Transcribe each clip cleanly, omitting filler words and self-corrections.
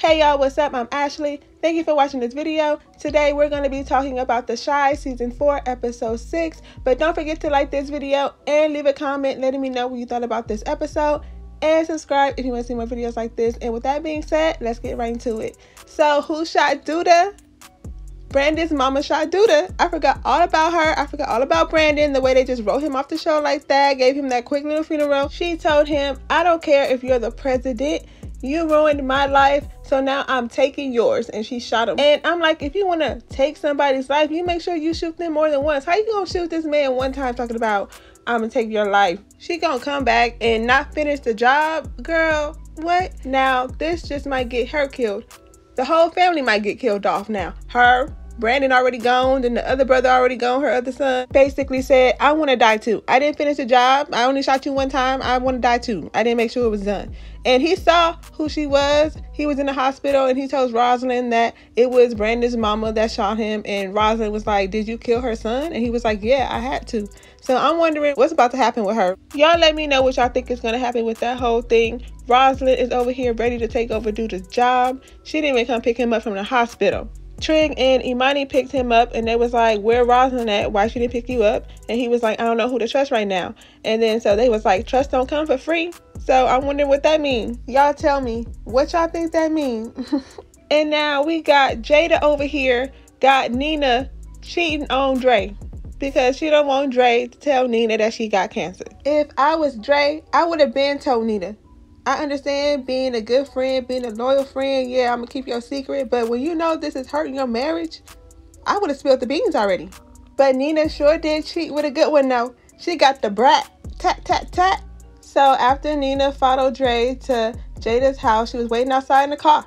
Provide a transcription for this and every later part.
Hey y'all, what's up? I'm Ashley. Thank you for watching this video. Today we're going to be talking about The Chi season 4 episode 6. But don't forget to like this video and leave a comment letting me know what you thought about this episode. And subscribe if you want to see more videos like this. And with that being said, let's get right into it. So who shot Duda? Brandon's mama shot Duda. I forgot all about her. I forgot all about Brandon. The way they just wrote him off the show like that. Gave him that quick little funeral. She told him, I don't care if you're the president. You ruined my life, so now I'm taking yours. And she shot him. And I'm like, if you want to take somebody's life, you make sure you shoot them more than once. How you gonna shoot this man one time talking about, I'm gonna take your life? She gonna come back and not finish the job? Girl, what? Now, this just might get her killed. The whole family might get killed off now. Her, Brandon already gone, then the other brother already gone, her other son basically said, I want to die too. I didn't finish the job. I only shot you one time. I want to die too. I didn't make sure it was done. And he saw who she was. He was in the hospital and he told Rosalind that it was Brandon's mama that shot him. And Rosalind was like, did you kill her son? And he was like, yeah, I had to. So I'm wondering what's about to happen with her. Y'all let me know what y'all think is going to happen with that whole thing. Rosalind is over here ready to take over Duda's job. She didn't even come pick him up from the hospital. Trig and Imani picked him up and they was like, where Rosalind at? Why she didn't pick you up? And he was like, I don't know who to trust right now. And then so they was like, trust don't come for free. So I'm wondering what that means. Y'all tell me what y'all think that means. And now we got Jada over here got Nina cheating on Dre because she don't want Dre to tell Nina that she got cancer. If I was Dre, I would have been told Nina. I understand being a good friend, being a loyal friend. Yeah, I'm going to keep your secret. But when you know this is hurting your marriage, I would have spilled the beans already. But Nina sure did cheat with a good one, though. She got the brat. Tat, tat, tat. So after Nina followed Dre to Jada's house, she was waiting outside in the car.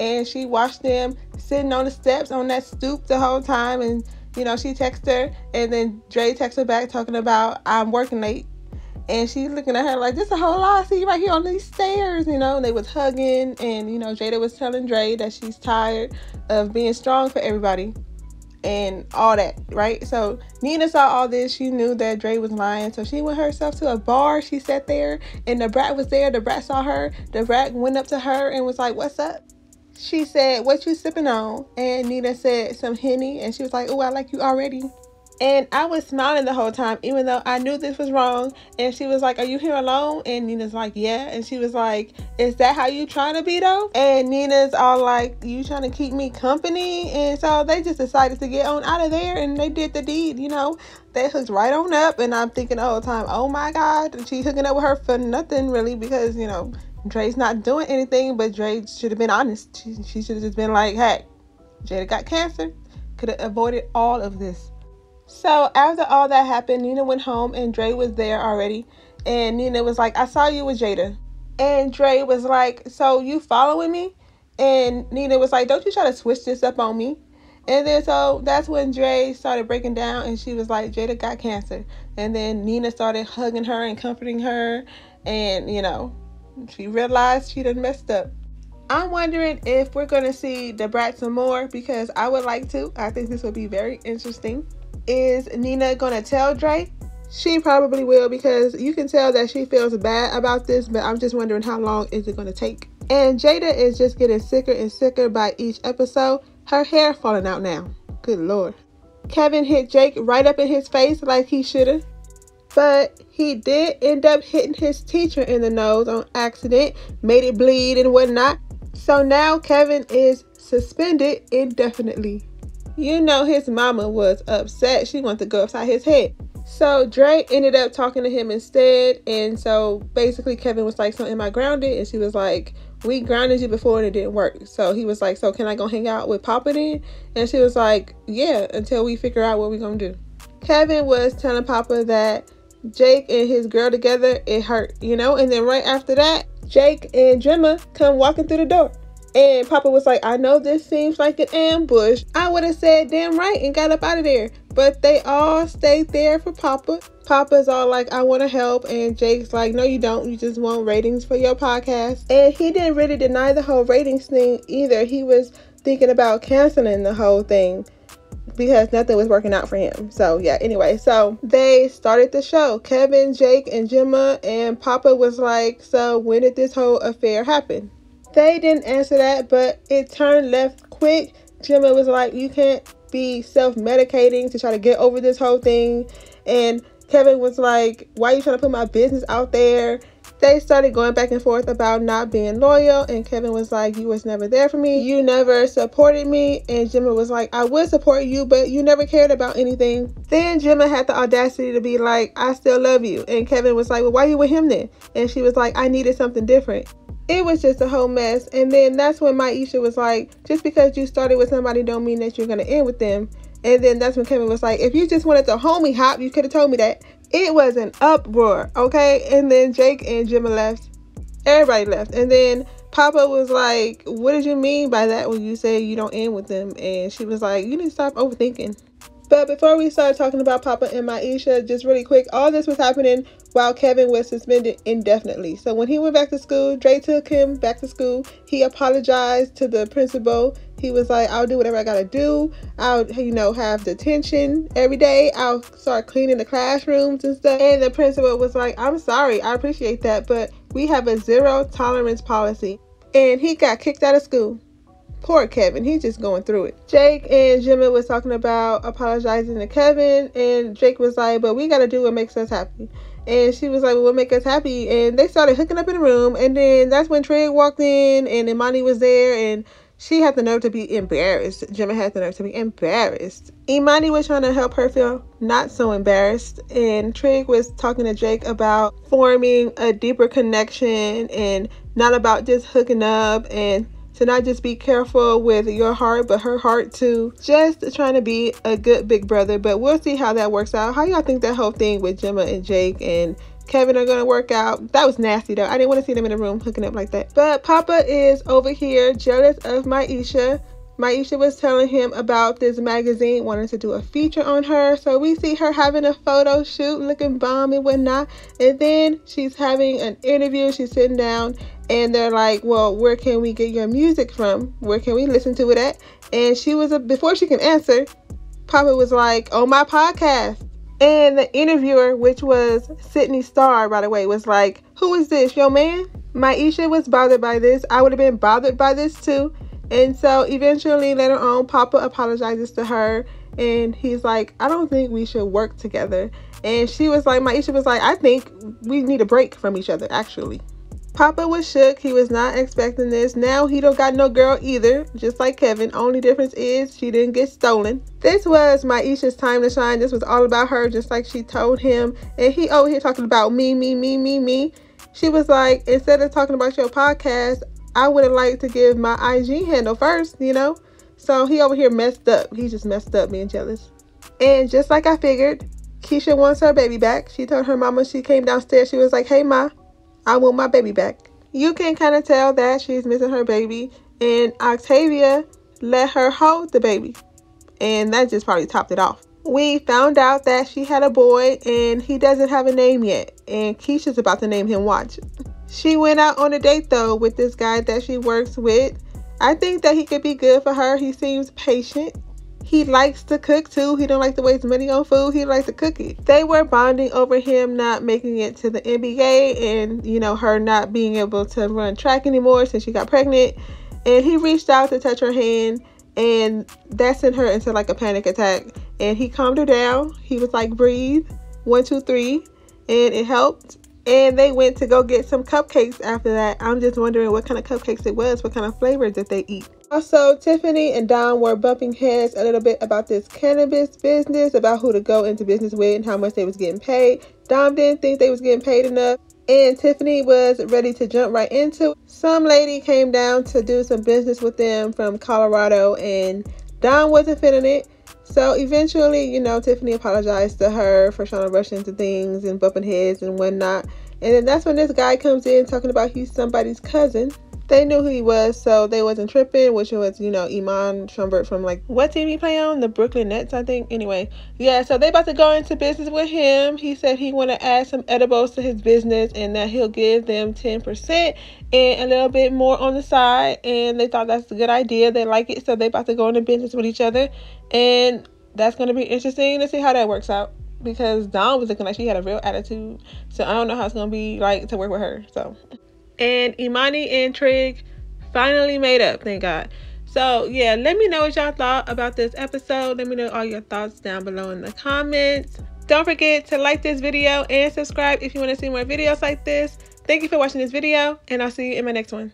And she watched them sitting on the steps on that stoop the whole time. And, you know, she texted her. And then Dre texted her back talking about, I'm working late. And she's looking at her like, this is a whole lot. I see you right here on these stairs, you know. And they was hugging. And, you know, Jada was telling Dre that she's tired of being strong for everybody. And all that, right? So Nina saw all this. She knew that Dre was lying. So she went herself to a bar. She sat there. And the brat was there. The brat saw her. The brat went up to her and was like, what's up? She said, what you sipping on? And Nina said, some Henny. And she was like, oh, I like you already. And I was smiling the whole time, even though I knew this was wrong. And she was like, are you here alone? And Nina's like, yeah. And she was like, is that how you trying to be though? And Nina's all like, you trying to keep me company? And so they just decided to get on out of there and they did the deed, you know. They hooked right on up. And I'm thinking the whole time, oh my God. And she hooking up with her for nothing really because, you know, Dre's not doing anything. But Dre should have been honest. She should have just been like, hey, Jada got cancer. Could have avoided all of this. So after all that happened, Nina went home and Dre was there already. And Nina was like, I saw you with Jada. And Dre was like, so you following me? And Nina was like, don't you try to switch this up on me. And then so that's when Dre started breaking down and she was like, Jada got cancer. And then Nina started hugging her and comforting her. And, you know, she realized she done messed up. I'm wondering if we're going to see the brat some more because I would like to. I think this would be very interesting. Is Nina gonna tell Dre? She probably will because you can tell that she feels bad about this, but I'm just wondering how long is it gonna take. And Jada is just getting sicker and sicker by each episode. Her hair falling out now. Good Lord. Kevin hit Jake right up in his face like he should've. But he did end up hitting his teacher in the nose on accident. Made it bleed and whatnot. So now Kevin is suspended indefinitely. You know his mama was upset. She wanted to go upside his head. So Dre ended up talking to him instead. And so basically Kevin was like, so am I grounded? And she was like, we grounded you before and it didn't work. So he was like, so can I go hang out with Papa then? And she was like, yeah, until we figure out what we're going to do. Kevin was telling Papa that Jake and his girl together, it hurt, you know? And then right after that, Jake and Jemma come walking through the door. And Papa was like, I know this seems like an ambush. I would have said damn right and got up out of there. But they all stayed there for Papa. Papa's all like, I want to help. And Jake's like, no, you don't. You just want ratings for your podcast. And he didn't really deny the whole ratings thing either. He was thinking about canceling the whole thing because nothing was working out for him. So yeah, anyway, so they started the show. Kevin, Jake, and Jemma, and Papa was like, so when did this whole affair happen? They didn't answer that, but it turned left quick. Jemma was like, you can't be self-medicating to try to get over this whole thing. And Kevin was like, why are you trying to put my business out there? They started going back and forth about not being loyal, and Kevin was like, you was never there for me. You never supported me. And Jemma was like, I would support you, but you never cared about anything. Then Jemma had the audacity to be like, I still love you. And Kevin was like, well, why are you with him then? And she was like, I needed something different. It was just a whole mess. And then that's when Maisha was like, just because you started with somebody don't mean that you're going to end with them. And then that's when Kevin was like, if you just wanted to homie hop, you could have told me that. It was an uproar, okay? And then Jake and Jemma left. Everybody left. And then Papa was like, what did you mean by that when you say you don't end with them? And she was like, you need to stop overthinking. But before we start talking about Papa and Maisha, just really quick, all this was happening while Kevin was suspended indefinitely. So when he went back to school, Dre took him back to school. He apologized to the principal. He was like, I'll do whatever I gotta do. I'll, have detention every day. I'll start cleaning the classrooms and stuff. And the principal was like, I'm sorry, I appreciate that, but we have a zero tolerance policy. And he got kicked out of school. Poor Kevin, he's just going through it. Jake and Jemma was talking about apologizing to Kevin, and Jake was like, but we gotta do what makes us happy. And she was like, well, what make us happy? And they started hooking up in the room, and then that's when Trey walked in, and Imani was there, and she had the nerve to be embarrassed. Jemma had the nerve to be embarrassed. Imani was trying to help her feel not so embarrassed, and Trig was talking to Jake about forming a deeper connection and not about just hooking up, and to not just be careful with your heart, but her heart too. Just trying to be a good big brother, but we'll see how that works out. How y'all think that whole thing with Jemma and Jake and Kevin are gonna work out? That was nasty though. I didn't want to see them in the room hooking up like that. But Papa is over here jealous of Maisha. Maisha was telling him about this magazine, wanting to do a feature on her. So we see her having a photo shoot, looking bomb and whatnot. And then she's having an interview. She's sitting down and they're like, well, where can we get your music from? Where can we listen to it at? And she was, before she can answer, Papa was like, on my podcast. And the interviewer, which was Sydney Starr, by the way, was like, who is this, your man? Maisha was bothered by this. I would have been bothered by this too. And so eventually later on, Papa apologizes to her and he's like, I don't think we should work together. And she was like, Maisha was like, I think we need a break from each other, actually. Papa was shook. He was not expecting this. Now he don't got no girl either, just like Kevin. Only difference is she didn't get stolen. This was Maisha's time to shine. This was all about her, just like she told him. And he over here talking about me, me, me, me, me. She was like, instead of talking about your podcast, I would have liked to give my IG handle first, So he over here messed up. He just messed up being jealous. And just like I figured, Keisha wants her baby back. She told her mama, she came downstairs. She was like, hey, ma, I want my baby back. You can kind of tell that she's missing her baby. And Octavia let her hold the baby. And that just probably topped it off. We found out that she had a boy and he doesn't have a name yet. And Keisha's about to name him Watch. She went out on a date though with this guy that she works with. I think that he could be good for her. He seems patient. He likes to cook too. He don't like to waste money on food. He likes to cook it. They were bonding over him not making it to the NBA and, her not being able to run track anymore since she got pregnant. And he reached out to touch her hand and that sent her into like a panic attack. And he calmed her down. He was like, breathe, 1, 2, 3. And it helped. And they went to go get some cupcakes after that. I'm just wondering what kind of cupcakes it was, what kind of flavors did they eat. Also, Tiffany and Don were bumping heads a little bit about this cannabis business, about who to go into business with and how much they was getting paid. Dom didn't think they was getting paid enough. And Tiffany was ready to jump right into it. Some lady came down to do some business with them from Colorado and Don wasn't feeling it. So eventually, Tiffany apologized to her for trying to rush into things and bumping heads and whatnot. And then that's when this guy comes in talking about he's somebody's cousin. They knew who he was, so they wasn't tripping, which was, Iman Shumpert from, what team he play on? The Brooklyn Nets, I think. Anyway, yeah, so they about to go into business with him. He said he want to add some edibles to his business and that he'll give them 10% and a little bit more on the side. And they thought that's a good idea. They like it, so they about to go into business with each other. And that's going to be interesting to see how that works out. Because Dawn was looking like she had a real attitude. So I don't know how it's going to be like to work with her. So, and Imani and Trig Finally made up, thank God. So yeah, let me know what y'all thought about this episode. Let me know all your thoughts down below in the comments. Don't forget to like this video and subscribe if you want to see more videos like this. Thank you for watching this video, and I'll see you in my next one.